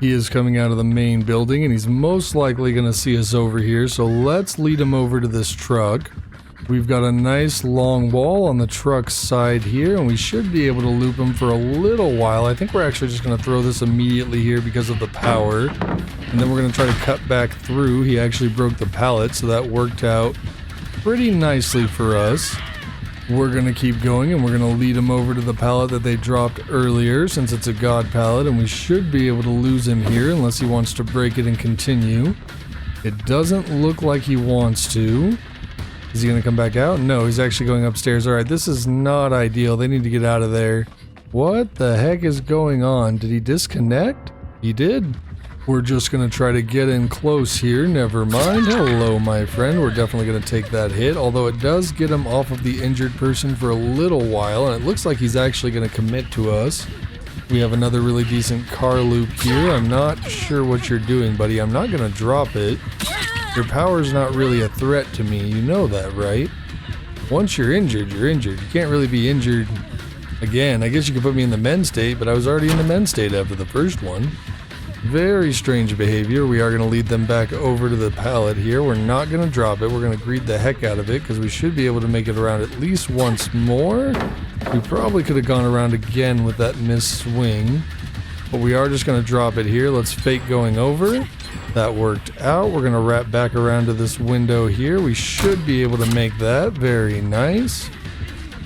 He is coming out of the main building and he's most likely going to see us over here. So let's lead him over to this truck. We've got a nice long wall on the truck's side here and we should be able to loop him for a little while. I think we're actually just going to throw this immediately here because of the power. And then we're going to try to cut back through. He actually broke the pallet, so that worked out pretty nicely for us. We're going to keep going and we're going to lead him over to the pallet that they dropped earlier since it's a god pallet, and we should be able to lose him here unless he wants to break it and continue. It doesn't look like he wants to. Is he going to come back out? No, he's actually going upstairs. Alright, this is not ideal. They need to get out of there. What the heck is going on? Did he disconnect? He did. We're just going to try to get in close here. Never mind. Hello, my friend. We're definitely going to take that hit, although it does get him off of the injured person for a little while, and it looks like he's actually going to commit to us. We have another really decent car loop here. I'm not sure what you're doing, buddy. I'm not going to drop it. Your power's not really a threat to me. You know that, right? Once you're injured, you're injured. You can't really be injured again. I guess you could put me in the men's state, but I was already in the men's state after the first one. Very strange behavior. We are going to lead them back over to the pallet here. We're not going to drop it. We're going to greed the heck out of it because we should be able to make it around at least once more. We probably could have gone around again with that missed swing, but we are just going to drop it here. Let's fake going over. That worked out. We're going to wrap back around to this window here. We should be able to make that. Very nice.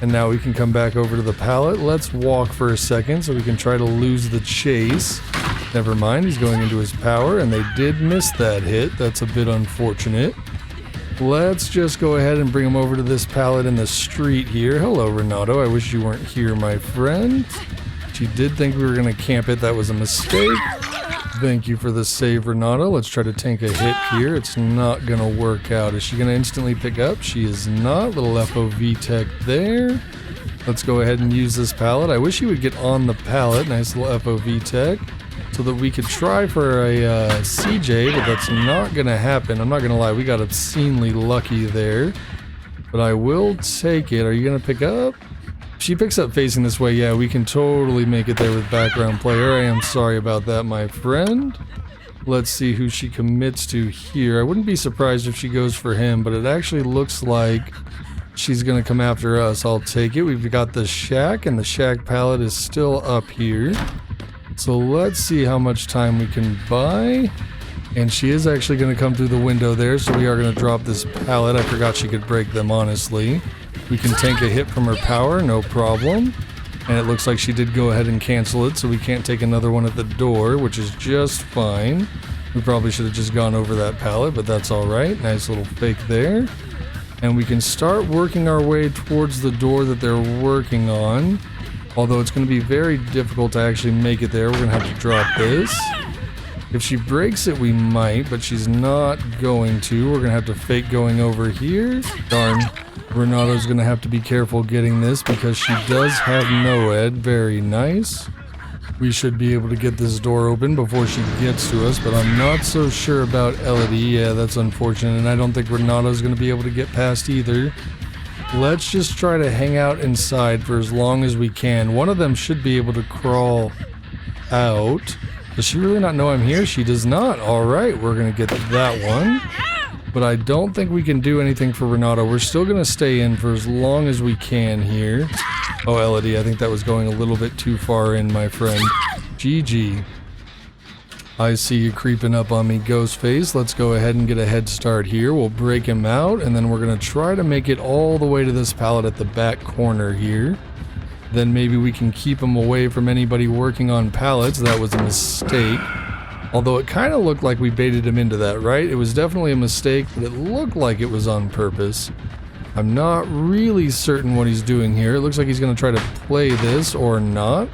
And now we can come back over to the pallet. Let's walk for a second so we can try to lose the chase. Never mind, he's going into his power, and they did miss that hit. That's a bit unfortunate. Let's just go ahead and bring him over to this pallet in the street here. Hello, Renato. I wish you weren't here, my friend. She did think we were going to camp it. That was a mistake. Thank you for the save, Renato. Let's try to tank a hit here. It's not going to work out. Is she going to instantly pick up? She is not. Little FOV tech there. Let's go ahead and use this pallet. I wish he would get on the pallet. Nice little FOV tech. So that we could try for a CJ, but that's not going to happen. I'm not going to lie, we got obscenely lucky there. But I will take it. Are you going to pick up? If she picks up facing this way, yeah, we can totally make it there with background player. I am sorry about that, my friend. Let's see who she commits to here. I wouldn't be surprised if she goes for him, but it actually looks like she's going to come after us. I'll take it. We've got the shack, and the shack pallet is still up here. So let's see how much time we can buy. And she is actually going to come through the window there, so we are going to drop this pallet. I forgot she could break them, honestly. We can tank a hit from her power, no problem. And it looks like she did go ahead and cancel it, so we can't take another one at the door, which is just fine. We probably should have just gone over that pallet, but that's alright. Nice little fake there. And we can start working our way towards the door that they're working on. Although it's going to be very difficult to actually make it there. We're going to have to drop this. If she breaks it, we might, but she's not going to. We're going to have to fake going over here. Darn. Renato's going to have to be careful getting this because she does have NOED. Very nice. We should be able to get this door open before she gets to us, but I'm not so sure about IleOddity. Yeah, that's unfortunate, and I don't think Renato's going to be able to get past either. Let's just try to hang out inside for as long as we can. One of them should be able to crawl out. Does she really not know I'm here? She does not. Alright, we're going to get that one. But I don't think we can do anything for Renato. We're still going to stay in for as long as we can here. Oh, IleOddity, I think that was going a little bit too far in, my friend. GG. I see you creeping up on me, Ghostface. Let's go ahead and get a head start here. We'll break him out, and then we're going to try to make it all the way to this pallet at the back corner here. Then maybe we can keep him away from anybody working on pallets. That was a mistake. Although it kind of looked like we baited him into that, right? It was definitely a mistake, but it looked like it was on purpose. I'm not really certain what he's doing here. It looks like he's going to try to play this or not.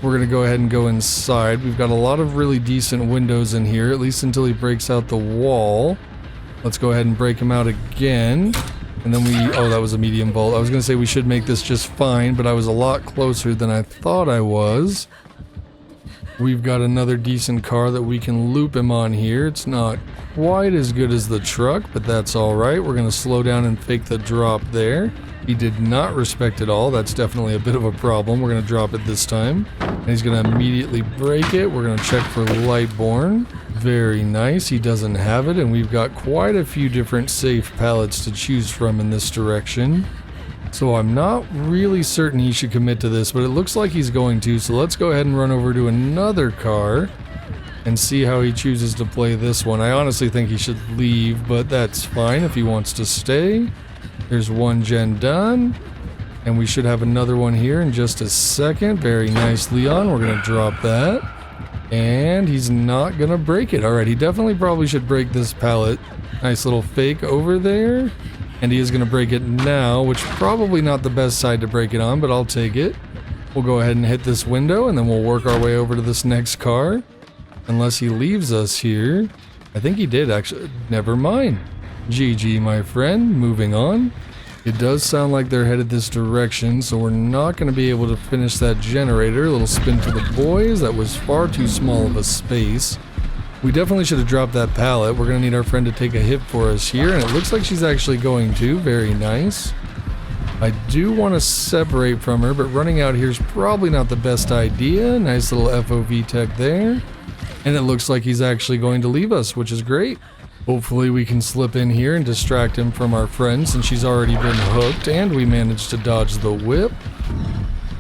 We're going to go ahead and go inside. We've got a lot of really decent windows in here, at least until he breaks out the wall. Let's go ahead and break him out again. And then oh, that was a medium vault. I was going to say we should make this just fine, but I was a lot closer than I thought I was. We've got another decent car that we can loop him on here. It's not quite as good as the truck, but that's alright. We're going to slow down and fake the drop there. He did not respect it all. That's definitely a bit of a problem. We're going to drop it this time. And he's going to immediately break it. We're going to check for Lightborn. Very nice. He doesn't have it, and we've got quite a few different safe pallets to choose from in this direction. So I'm not really certain he should commit to this, but it looks like he's going to. So let's go ahead and run over to another car and see how he chooses to play this one. I honestly think he should leave, but that's fine if he wants to stay. There's one gen done, and we should have another one here in just a second. Very nice, Leon. We're going to drop that, and he's not going to break it. All right, he definitely probably should break this pallet. Nice little fake over there, and he is going to break it now, which probably not the best side to break it on, but I'll take it. We'll go ahead and hit this window, and then we'll work our way over to this next car. Unless he leaves us here. I think he did, actually. Never mind. GG, my friend. Moving on. It does sound like they're headed this direction, so we're not going to be able to finish that generator. A little spin for the boys. That was far too small of a space. We definitely should have dropped that pallet. We're going to need our friend to take a hit for us here, and it looks like she's actually going to. Very nice. I do want to separate from her, but running out here is probably not the best idea. Nice little FOV tech there. And it looks like he's actually going to leave us, which is great. Hopefully we can slip in here and distract him from our friend since she's already been hooked, and we managed to dodge the whip.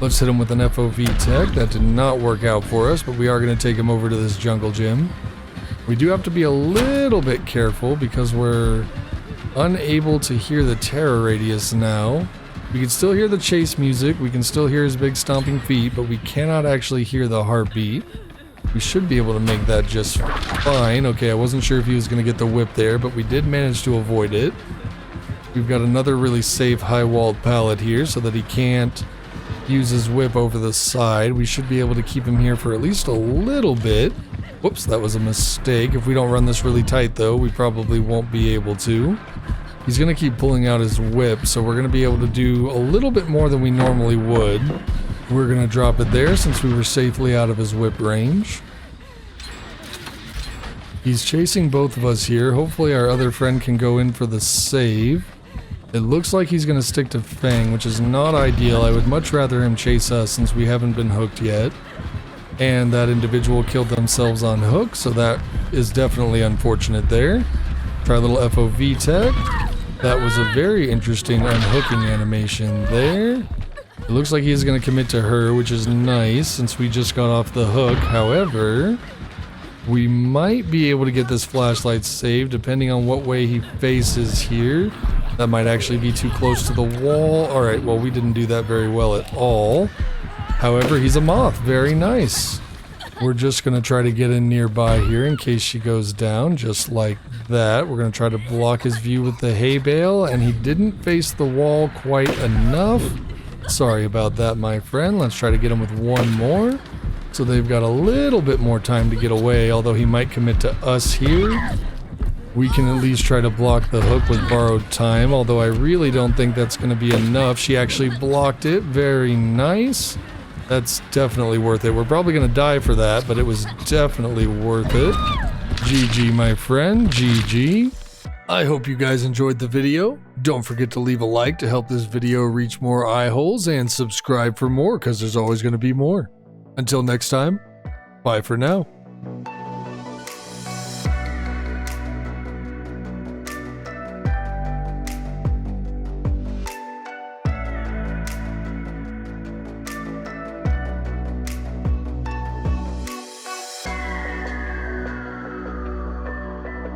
Let's hit him with an FOV tech. That did not work out for us, but we are going to take him over to this jungle gym. We do have to be a little bit careful because we're unable to hear the terror radius now. We can still hear the chase music, we can still hear his big stomping feet, but we cannot actually hear the heartbeat. We should be able to make that just fine. Okay, I wasn't sure if he was going to get the whip there, but we did manage to avoid it. We've got another really safe high-walled pallet here so that he can't use his whip over the side. We should be able to keep him here for at least a little bit. Whoops, that was a mistake. If we don't run this really tight, though, we probably won't be able to. He's going to keep pulling out his whip, so we're going to be able to do a little bit more than we normally would. We're going to drop it there since we were safely out of his whip range. He's chasing both of us here. Hopefully our other friend can go in for the save. It looks like he's going to stick to Fang, which is not ideal. I would much rather him chase us since we haven't been hooked yet. And that individual killed themselves on hook, so that is definitely unfortunate there. Try a little FOV tech. That was a very interesting unhooking animation there. It looks like he's going to commit to her, which is nice since we just got off the hook. However, we might be able to get this flashlight saved depending on what way he faces here. That might actually be too close to the wall. Alright, well, we didn't do that very well at all. However, he's a moth. Very nice. We're just going to try to get in nearby here in case she goes down, just like that. We're going to try to block his view with the hay bale, and he didn't face the wall quite enough. Sorry about that, my friend. Let's try to get him with one more. So they've got a little bit more time to get away, although he might commit to us here. We can at least try to block the hook with borrowed time, although I really don't think that's going to be enough. She actually blocked it. Very nice. That's definitely worth it. We're probably going to die for that, but it was definitely worth it. GG, my friend. GG. I hope you guys enjoyed the video. Don't forget to leave a like to help this video reach more eye holes, and subscribe for more because there's always going to be more. Until next time, bye for now.